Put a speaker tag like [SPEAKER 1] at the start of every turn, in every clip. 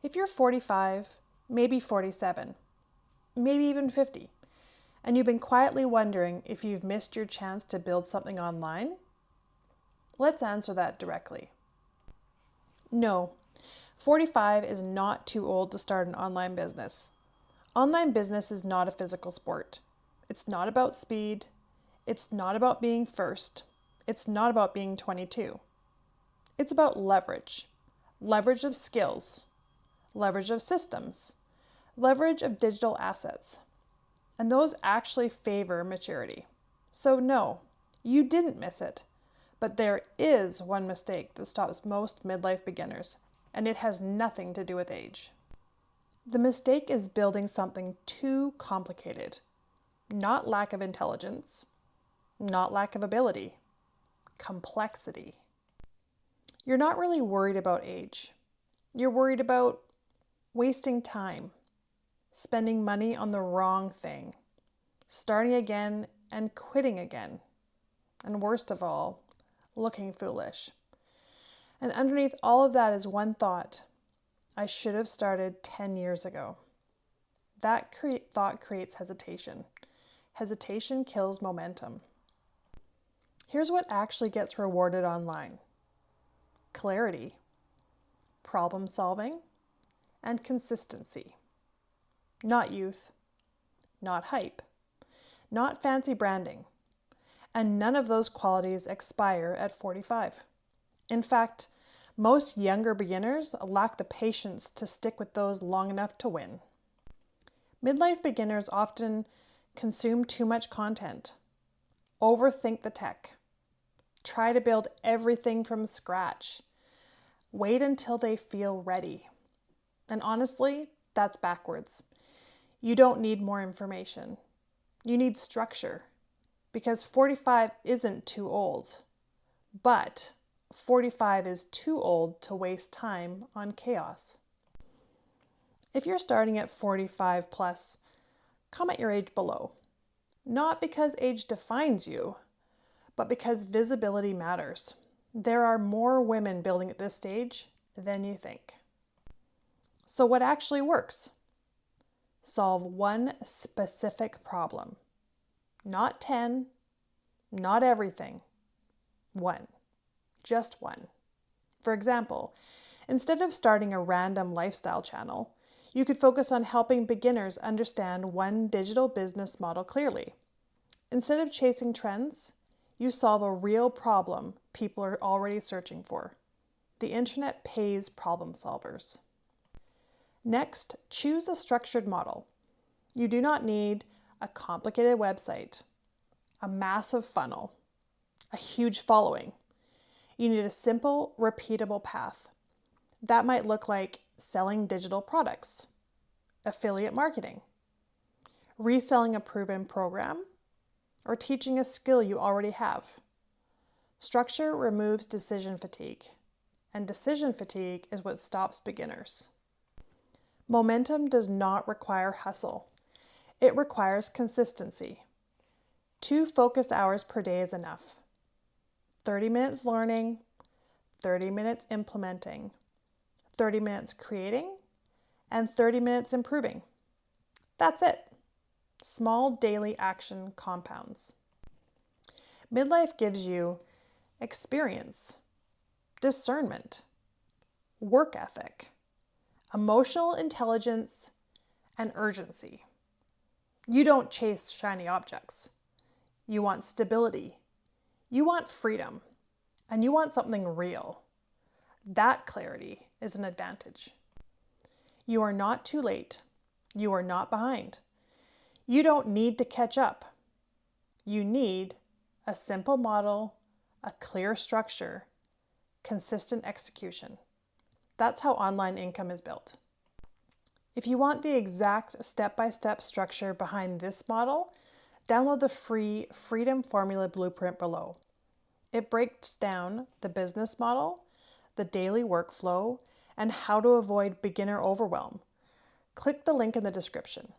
[SPEAKER 1] If you're 45, maybe 47, maybe even 50, and you've been quietly wondering if you've missed your chance to build something online, let's answer that directly. No, 45 is not too old to start an online business. Online business is not a physical sport. It's not about speed. It's not about being first. It's not about being 22. It's about leverage. Leverage of skills. Leverage of systems. Leverage of digital assets. And those actually favor maturity. So no, you didn't miss it. But there is one mistake that stops most midlife beginners, and it has nothing to do with age. The mistake is building something too complicated. Not lack of intelligence, not lack of ability, complexity. You're not really worried about age. You're worried about wasting time, spending money on the wrong thing, starting again and quitting again, and worst of all, looking foolish. And underneath all of that is one thought: I should have started 10 years ago. That thought creates hesitation. Hesitation kills momentum. Here's what actually gets rewarded online: clarity, problem solving, and consistency. Not youth, not hype, not fancy branding. And none of those qualities expire at 45. In fact, most younger beginners lack the patience to stick with those long enough to win. Midlife beginners often consume too much content, overthink the tech, try to build everything from scratch, wait until they feel ready. And honestly, that's backwards. You don't need more information. You need structure. Because 45 isn't too old, but 45 is too old to waste time on chaos. If you're starting at 45 plus, comment your age below. Not because age defines you, but because visibility matters. There are more women building at this stage than you think. So what actually works? Solve one specific problem. Not 10, not everything. One. Just one. For example, instead of starting a random lifestyle channel, you could focus on helping beginners understand one digital business model clearly. Instead of chasing trends, you solve a real problem people are already searching for. The internet pays problem solvers. Next, choose a structured model. You do not need a complicated website, a massive funnel, a huge following. You need a simple, repeatable path. That might look like selling digital products, affiliate marketing, reselling a proven program, or teaching a skill you already have. Structure removes decision fatigue, and decision fatigue is what stops beginners. Momentum does not require hustle. It requires consistency. 2 focused hours per day is enough. 30 minutes learning, 30 minutes implementing, 30 minutes creating, and 30 minutes improving. That's it. Small daily action compounds. Midlife gives you experience, discernment, work ethic, emotional intelligence, and urgency. You don't chase shiny objects. You want stability. You want freedom. And you want something real. That clarity is an advantage. You are not too late. You are not behind. You don't need to catch up. You need a simple model, a clear structure, consistent execution. That's how online income is built. If you want the exact step-by-step structure behind this model, download the free Freedom Formula Blueprint below. It breaks down the business model, the daily workflow, and how to avoid beginner overwhelm. Click the link in the description.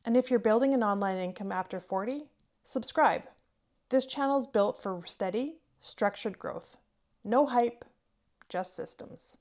[SPEAKER 1] And if you're building an online income after 40, subscribe. This channel is built for steady, structured growth. No hype, just systems.